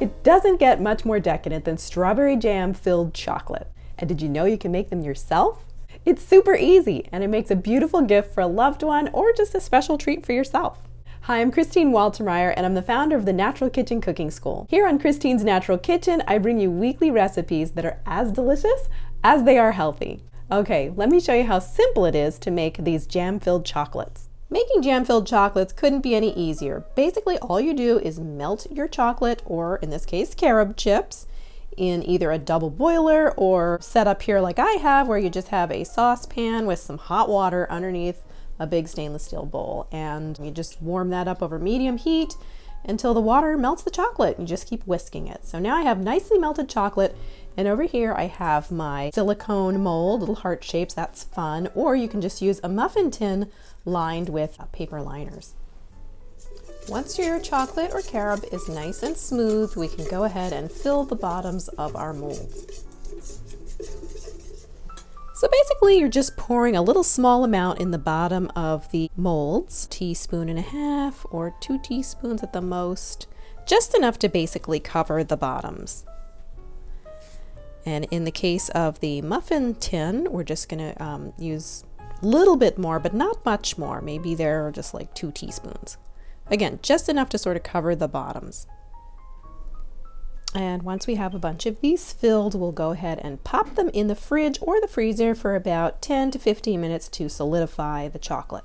It doesn't get much more decadent than strawberry jam filled chocolate. And did you know you can make them yourself? It's super easy, and it makes a beautiful gift for a loved one or just a special treat for yourself. Hi, I'm Christine Waltermeyer, and I'm the founder of the Natural Kitchen Cooking School. Here on Christine's Natural Kitchen, I bring you weekly recipes that are as delicious as they are healthy. Okay, let me show you how simple it is to make these jam-filled chocolates. Making jam-filled chocolates couldn't be any easier. Basically, all you do is melt your chocolate, or in this case, carob chips, in either a double boiler or set up here like I have, where you just have a saucepan with some hot water underneath a big stainless steel bowl, and you just warm that up over medium heat until the water melts the chocolate. You just keep whisking it. So now I have nicely melted chocolate, and over here I have my silicone mold, little heart shapes. That's fun. Or you can just use a muffin tin lined with paper liners. Once your chocolate or carob is nice and smooth, we can go ahead and fill the bottoms of our molds. So basically, you're just pouring a little small amount in the bottom of the molds, 1.5 teaspoons or 2 teaspoons at the most, just enough to basically cover the bottoms. And in the case of the muffin tin, we're just gonna use a little bit more, but not much more. Maybe they're just like 2 teaspoons. Again, just enough to sort of cover the bottoms. And once we have a bunch of these filled, we'll go ahead and pop them in the fridge or the freezer for about 10 to 15 minutes to solidify the chocolate.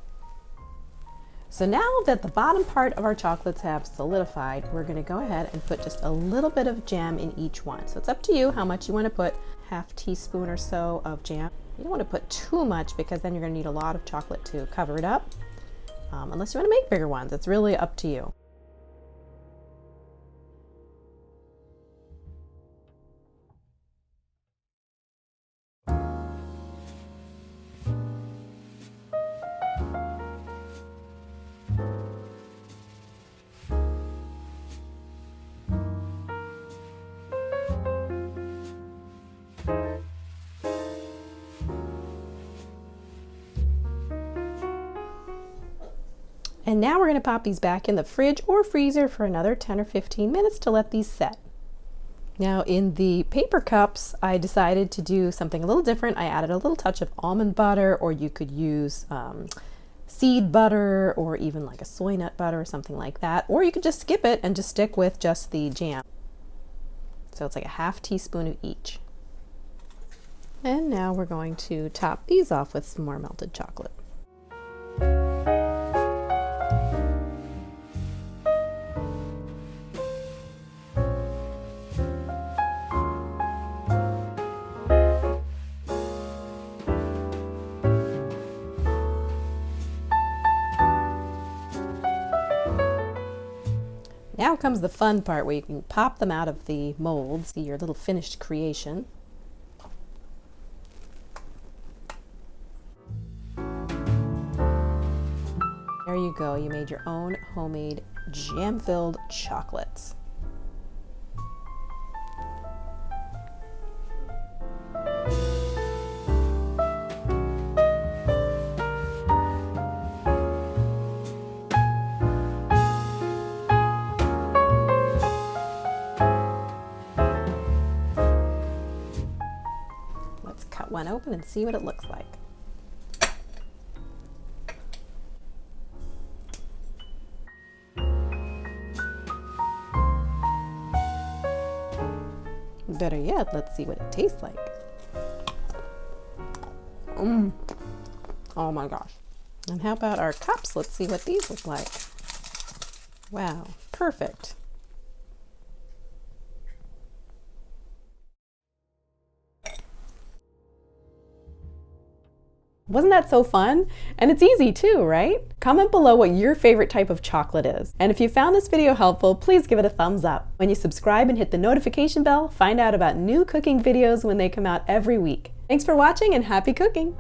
So now that the bottom part of our chocolates have solidified, we're going to go ahead and put just a little bit of jam in each one. So it's up to you how much you want to put, 1/2 teaspoon or so of jam. You don't want to put too much because then you're going to need a lot of chocolate to cover it up. Unless you want to make bigger ones, it's really up to you. And now we're going to pop these back in the fridge or freezer for another 10 or 15 minutes to let these set. Now in the paper cups, I decided to do something a little different. I added a little touch of almond butter, or you could use seed butter, or even like a soy nut butter or something like that. Or you could just skip it and just stick with just the jam. So it's like 1/2 teaspoon of each. And now we're going to top these off with some more melted chocolate. Now comes the fun part where you can pop them out of the molds, see your little finished creation. There you go, you made your own homemade jam-filled chocolates. Cut one open and see what it looks like. Better yet, let's see what it tastes like. Oh my gosh. And how about our cups? Let's see what these look like. Wow, perfect. Wasn't that so fun? And it's easy too, right? Comment below what your favorite type of chocolate is. And if you found this video helpful, please give it a thumbs up. When you subscribe and hit the notification bell, find out about new cooking videos when they come out every week. Thanks for watching and happy cooking!